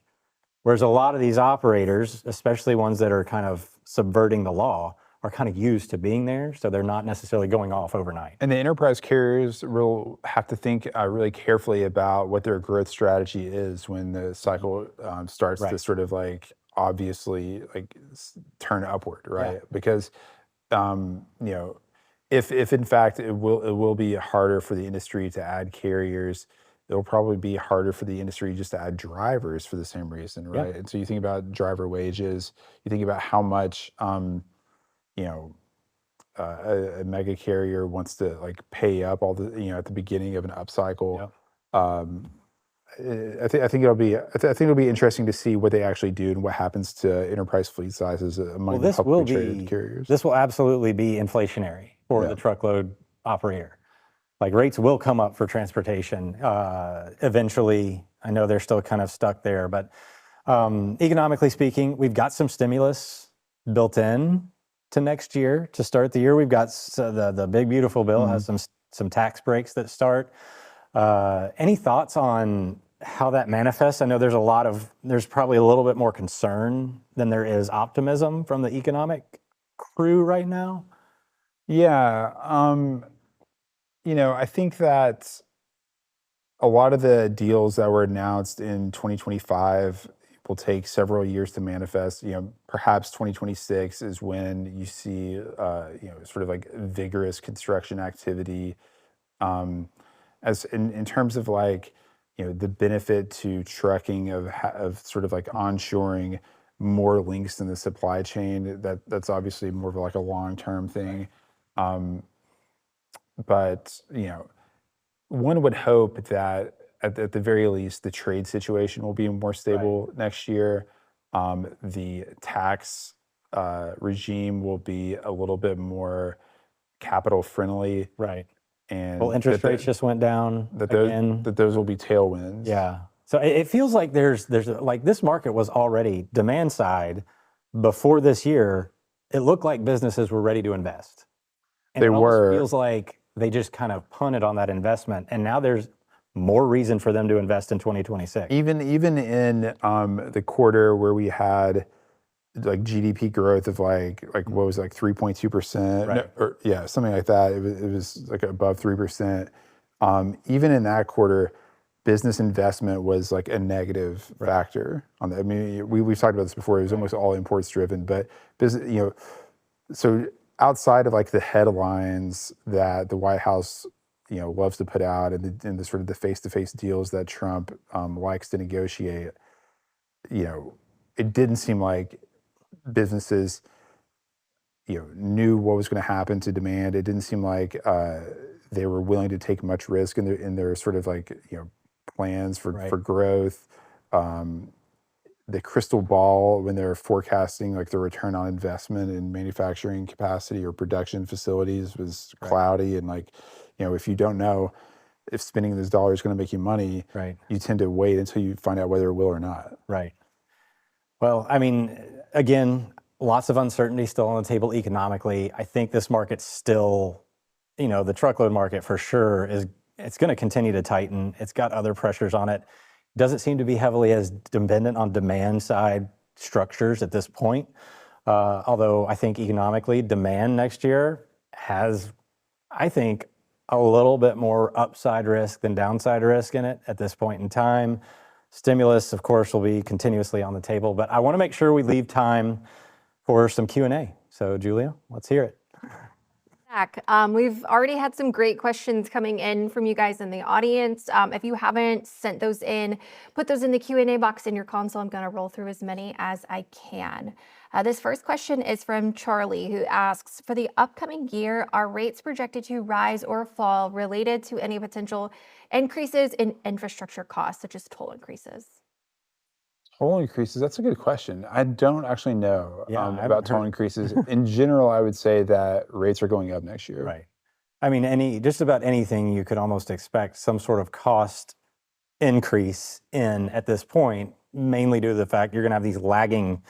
Whereas a lot of these operators, especially ones that are kind of subverting the law, are kind of used to being there, so they're not necessarily going off overnight. And the enterprise carriers will have to think really carefully about what their growth strategy is when the cycle starts to sort of like obviously like turn upward, right? Because if in fact it will be harder for the industry to add carriers, it'll probably be harder for the industry just to add drivers for the same reason, right? And so you think about driver wages, you think about how much a mega carrier wants to like pay up all the at the beginning of an upcycle. I think it'll be interesting to see what they actually do and what happens to enterprise fleet sizes among the publicly traded carriers. This will absolutely be inflationary for the truckload operator. Like rates will come up for transportation eventually. I know they're still kind of stuck there, but economically speaking, we've got some stimulus built in to next year. To start the year, we've got the big beautiful bill has some tax breaks that start. Any thoughts on how that manifests? I know there's probably a little bit more concern than there is optimism from the economic crew right now. Yeah, I think that a lot of the deals that were announced in 2025 will take several years to manifest. Perhaps 2026 is when you see, sort of like vigorous construction activity. As in terms of like, the benefit to trucking of sort of like onshoring more links in the supply chain. That's obviously more of like a long-term thing. But one would hope that at the very least, the trade situation will be more stable next year. The tax regime will be a little bit more capital friendly, Right. and Well, interest rates just went down again. that those will be tailwinds. Yeah. So it feels like there's like this market was already demand side before this year. It looked like businesses were ready to invest. And They it almost were. feels like they just kind of punted on that investment. And now there's more reason for them to invest in 2026. Even in the quarter where we had like GDP growth of like what was it, like 3.2%, Right. or yeah, something like that. It was like above 3%. Even in that quarter, business investment was like a negative factor on that. I mean, we've talked about this before. It was almost all imports driven, but business, so outside of like the headlines that the White House, loves to put out, and the sort of the face-to-face deals that Trump likes to negotiate, it didn't seem like businesses, knew what was going to happen to demand. It didn't seem like they were willing to take much risk in their sort of like, plans for growth. The crystal ball when they're forecasting like the return on investment in manufacturing capacity or production facilities was cloudy, and like, if you don't know if spending this dollar is going to make you money, you tend to wait until you find out whether it will or not. Right. Well, I mean, again, lots of uncertainty still on the table economically. I think this market's still, the truckload market for sure it's going to continue to tighten. It's got other pressures on it. Doesn't seem to be heavily as dependent on demand side structures at this point. Although I think economically demand next year has, I think, a little bit more upside risk than downside risk in it at this point in time. Stimulus, of course, will be continuously on the table, but I want to make sure we leave time for some Q&A. So Julia, let's hear it. Zach, we've already had some great questions coming in from you guys in the audience. If you haven't sent those in, put those in the Q&A box in your console. I'm going to roll through as many as I can. This first question is from Charlie, who asks, for the upcoming year, are rates projected to rise or fall related to any potential increases in infrastructure costs, such as toll increases? Toll increases, that's a good question. I don't actually know about toll increases. In general, I would say that rates are going up next year. Right. I mean, just about anything you could almost expect some sort of cost increase in at this point, mainly due to the fact you're going to have these lagging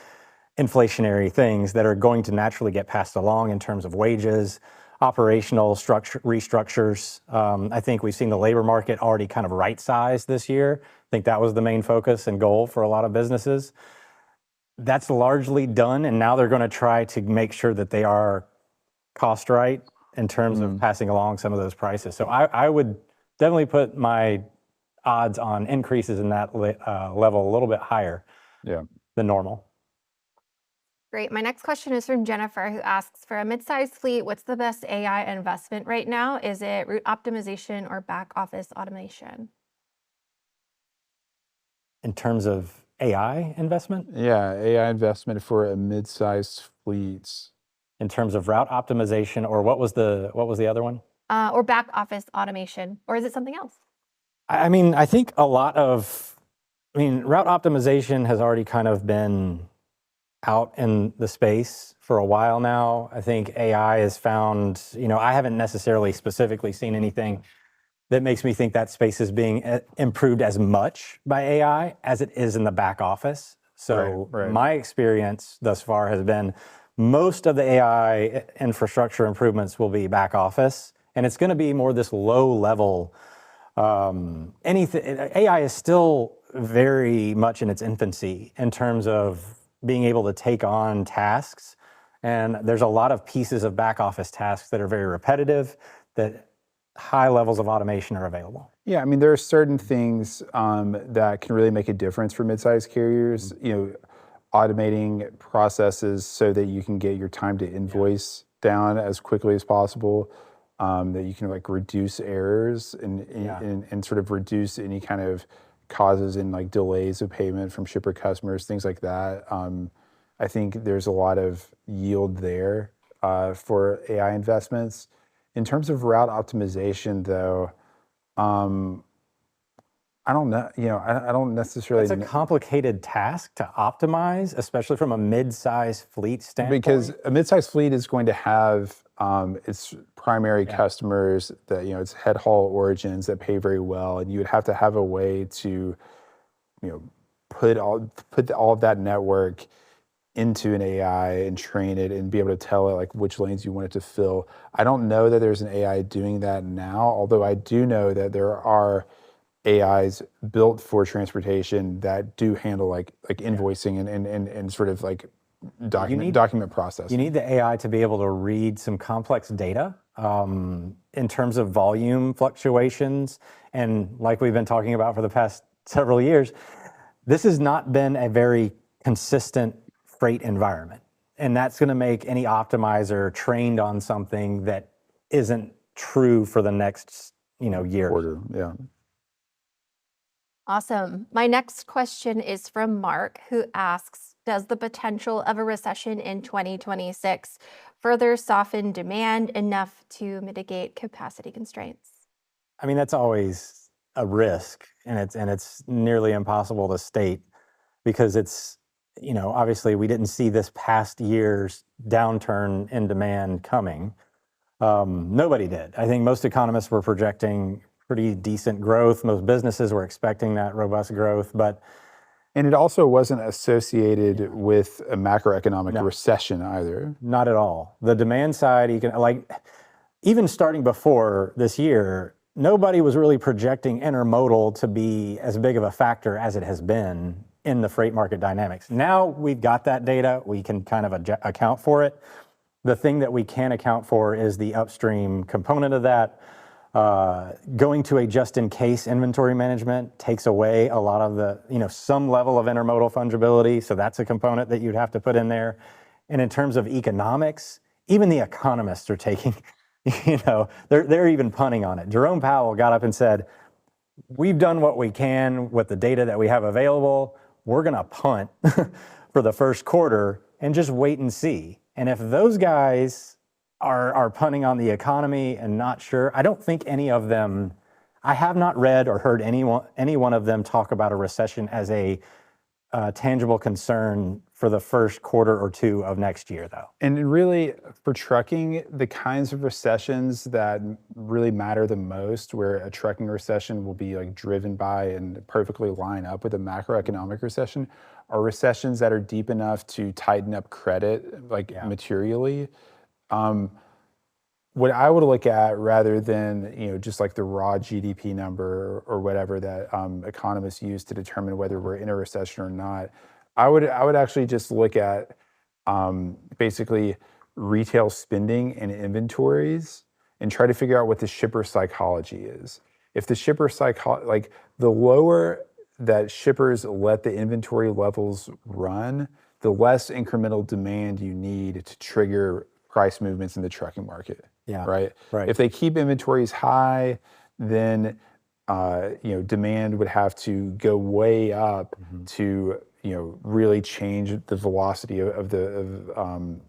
inflationary things that are going to naturally get passed along in terms of wages, operational restructures. I think we've seen the labor market already kind of right-sized this year. I think that was the main focus and goal for a lot of businesses. That's largely done, and now they're going to try to make sure that they are cost right in terms of passing along some of those prices. So I would definitely put my odds on increases in that level a little bit higher than normal. Great. My next question is from Jennifer, who asks, for a mid-sized fleet, what's the best AI investment right now? Is it route optimization or back office automation? In terms of AI investment? Yeah, AI investment for a mid-sized fleet. In terms of route optimization, or what was the other one? Or back office automation, or is it something else? I mean, I think route optimization has already kind of been out in the space for a while now. I think AI has found, I haven't necessarily specifically seen anything that makes me think that space is being improved as much by AI as it is in the back office. So my experience thus far has been most of the AI infrastructure improvements will be back office, and it's going to be more this low level. AI is still very much in its infancy in terms of being able to take on tasks. And there's a lot of pieces of back office tasks that are very repetitive, that high levels of automation are available. Yeah, I mean, there are certain things that can really make a difference for mid-sized carriers. Automating processes so that you can get your time to invoice down as quickly as possible, that you can like reduce errors and sort of reduce any kind of causes and like delays of payment from shipper customers, things like that. I think there's a lot of yield there for AI investments. In terms of route optimization, though, I don't know. I don't necessarily It's a complicated task to optimize, especially from a mid-size fleet standpoint. because a mid-sized fleet is going to have its primary customers that it's head haul origins that pay very well, and you would have to have a way to put all of that network into an AI and train it and be able to tell it like which lanes you want it to fill. I don't know that there's an AI doing that now, although I do know that there are AIs built for transportation that do handle like invoicing and sort of like document process. You need the AI to be able to read some complex data in terms of volume fluctuations. And like we've been talking about for the past several years, this has not been a very consistent freight environment. And that's going to make any optimizer trained on something that isn't true for the next year. Quarter, yeah. Awesome. My next question is from Mark, who asks, does the potential of a recession in 2026 further soften demand enough to mitigate capacity constraints? I mean, that's always a risk, and it's nearly impossible to state because it's, obviously we didn't see this past year's downturn in demand coming. Nobody did. I think most economists were projecting pretty decent growth. Most businesses were expecting that robust growth, and it also wasn't associated with a macroeconomic recession either. Not at all. The demand side, even starting before this year, nobody was really projecting intermodal to be as big of a factor as it has been in the freight market dynamics. Now we've got that data, we can kind of account for it. The thing that we can account for is the upstream component of that. Going to a just-in-case inventory management takes away a lot of the, some level of intermodal fungibility. So that's a component that you'd have to put in there. And in terms of economics, even the economists are taking, they're even punting on it. Jerome Powell got up and said, we've done what we can with the data that we have available. We're going to punt for the first quarter and just wait and see. And if those guys are punting on the economy and not sure, I don't think any of them, I have not read or heard any one of them talk about a recession as a tangible concern for the first quarter or two of next year, though. And really, for trucking, the kinds of recessions that really matter the most, where a trucking recession will be like driven by and perfectly line up with a macroeconomic recession, are recessions that are deep enough to tighten up credit materially. What I would look at, rather than just like the raw GDP number or whatever that economists use to determine whether we're in a recession or not, I would actually just look at basically retail spending and inventories and try to figure out what the shipper psychology is. If the shipper psychology, the lower that shippers let the inventory levels run, the less incremental demand you need to trigger price movements in the trucking market. Yeah. Right. Right. If they keep inventories high, then demand would have to go way up to really change the velocity of the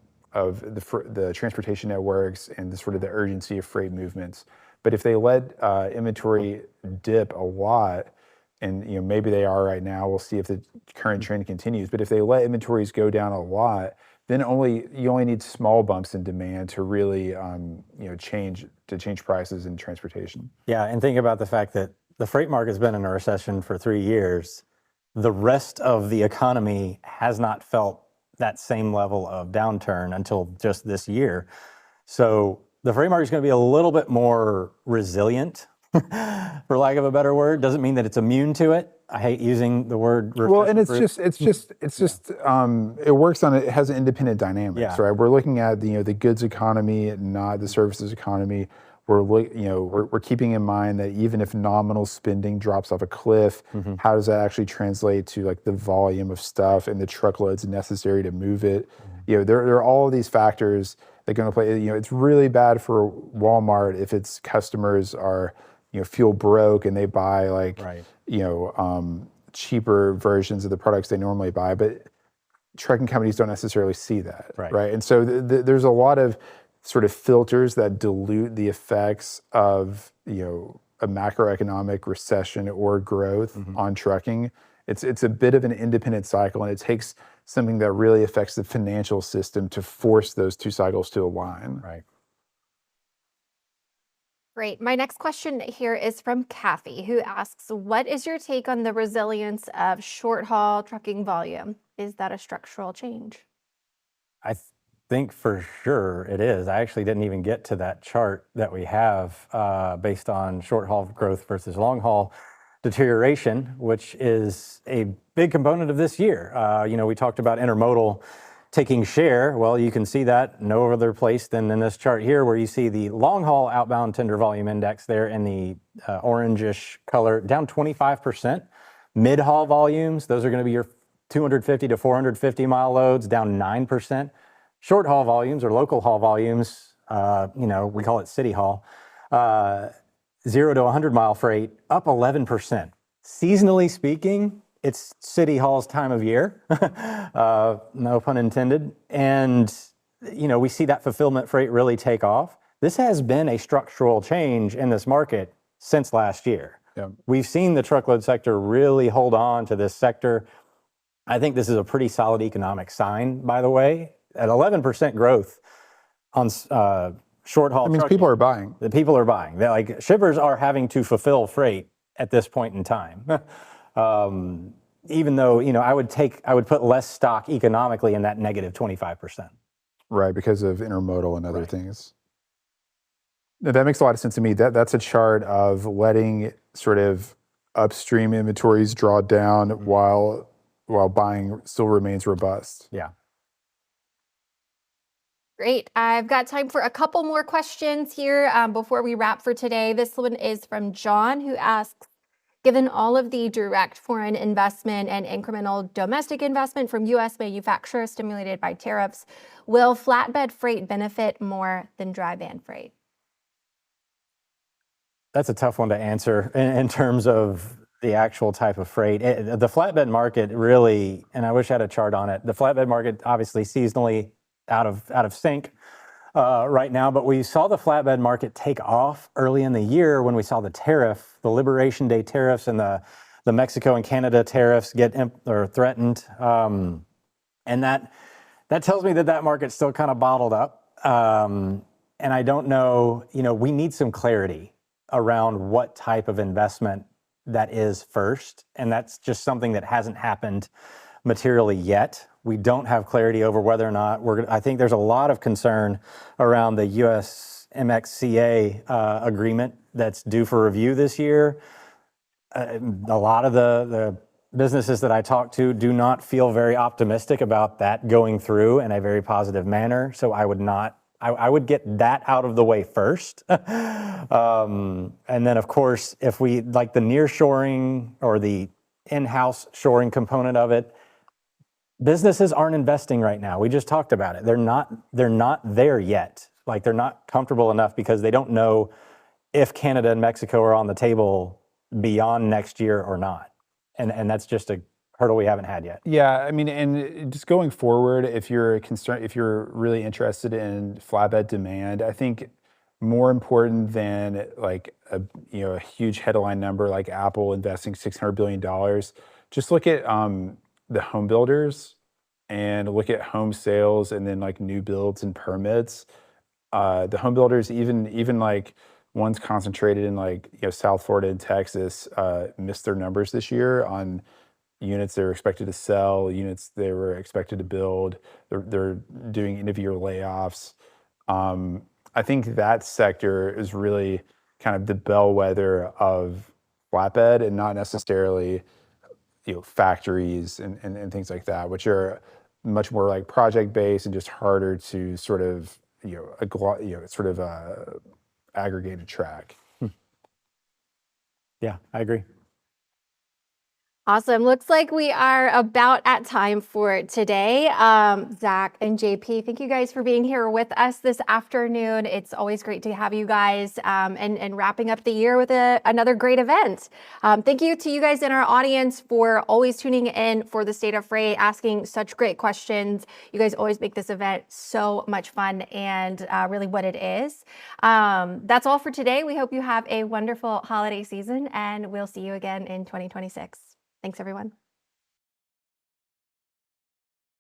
transportation networks and the sort of the urgency of freight movements. But if they let inventory dip a lot, and maybe they are right now, we'll see if the current trend continues. But if they let inventories go down a lot, then you only need small bumps in demand to really change prices in transportation. Yeah, and think about the fact that the freight market's been in a recession for 3 years. The rest of the economy has not felt that same level of downturn until just this year. So the freight market is going to be a little bit more resilient, for lack of a better word. Doesn't mean that it's immune to it. I hate using the word recession. Well, and it's just it works on it has an independent dynamics, right? We're looking at the goods economy, not the services economy. We're keeping in mind that even if nominal spending drops off a cliff, how does that actually translate to like the volume of stuff and the truckloads necessary to move it? There are all of these factors that are going to play. It's really bad for Walmart if its customers are feel broke and they buy cheaper versions of the products they normally buy, but trucking companies don't necessarily see that, right? And so there's a lot of sort of filters that dilute the effects of a macroeconomic recession or growth on trucking, it's a bit of an independent cycle, and it takes something that really affects the financial system to force those two cycles to align. Right. Great. My next question here is from Kathy, who asks, what is your take on the resilience of short haul trucking volume? Is that a structural change? I think for sure it is. I actually didn't even get to that chart that we have based on short haul growth versus long haul deterioration, which is a big component of this year. We talked about intermodal taking share. Well, you can see that no other place than in this chart here, where you see the long haul outbound tender volume index there in the orangish color, down 25%. Mid haul volumes, those are going to be your 250 to 450 mile loads, down 9%. Short haul volumes or local haul volumes, we call it city haul, 0 to 100 mile freight, up 11%. Seasonally speaking, it's city hall's time of year, no pun intended. And, we see that fulfillment freight really take off. This has been a structural change in this market since last year. Yeah. We've seen the truckload sector really hold on to this sector. I think this is a pretty solid economic sign, by the way. At 11% growth on short haul That means trucking, people are buying. the people are buying. They're like, shippers are having to fulfill freight at this point in time. Even though, I would put less stock economically in that negative 25%. Right, because of intermodal and other Right. things. No, that makes a lot of sense to me. That's a chart of letting sort of upstream inventories draw down while buying still remains robust. Yeah. Great. I've got time for a couple more questions here before we wrap for today. This one is from John, who asks, given all of the direct foreign investment and incremental domestic investment from U.S. manufacturers stimulated by tariffs, will flatbed freight benefit more than dry van freight? That's a tough one to answer in terms of the actual type of freight. The flatbed market really, and I wish I had a chart on it, the flatbed market obviously seasonally out of sync right now, but we saw the flatbed market take off early in the year when we saw the Liberation Day tariffs and the Mexico and Canada tariffs get threatened. And that tells me that market's still kind of bottled up. And I don't know, we need some clarity around what type of investment that is first. And that's just something that hasn't happened materially yet. We don't have clarity over whether or not I think there's a lot of concern around the USMXCA agreement that's due for review this year. A lot of the businesses that I talk to do not feel very optimistic about that going through in a very positive manner. So I would get that out of the way first. And then of course, if we like the nearshoring or the in-house shoring component of it, businesses aren't investing right now. We just talked about it. They're not there yet. Like they're not comfortable enough because they don't know if Canada and Mexico are on the table beyond next year or not. And that's just a hurdle we haven't had yet. Yeah, I mean, and just going forward, if you're really interested in flatbed demand, I think more important than like a huge headline number like Apple investing $600 billion, just look at the home builders and look at home sales and then like new builds and permits. The home builders, even like ones concentrated in like South Florida and Texas, missed their numbers this year on units they were expected to sell, units they were expected to build. They're doing end of year layoffs. I think that sector is really kind of the bellwether of flatbed and not necessarily factories and things like that, which are much more like project based and just harder to sort of aggregate a track. Yeah, I agree. Awesome. Looks like we are about at time for today. Zach and JP, thank you guys for being here with us this afternoon. It's always great to have you guys and wrapping up the year with another great event. Thank you to you guys in our audience for always tuning in for the State of Freight, asking such great questions. You guys always make this event so much fun and really what it is. That's all for today. We hope you have a wonderful holiday season and we'll see you again in 2026. Thanks, everyone.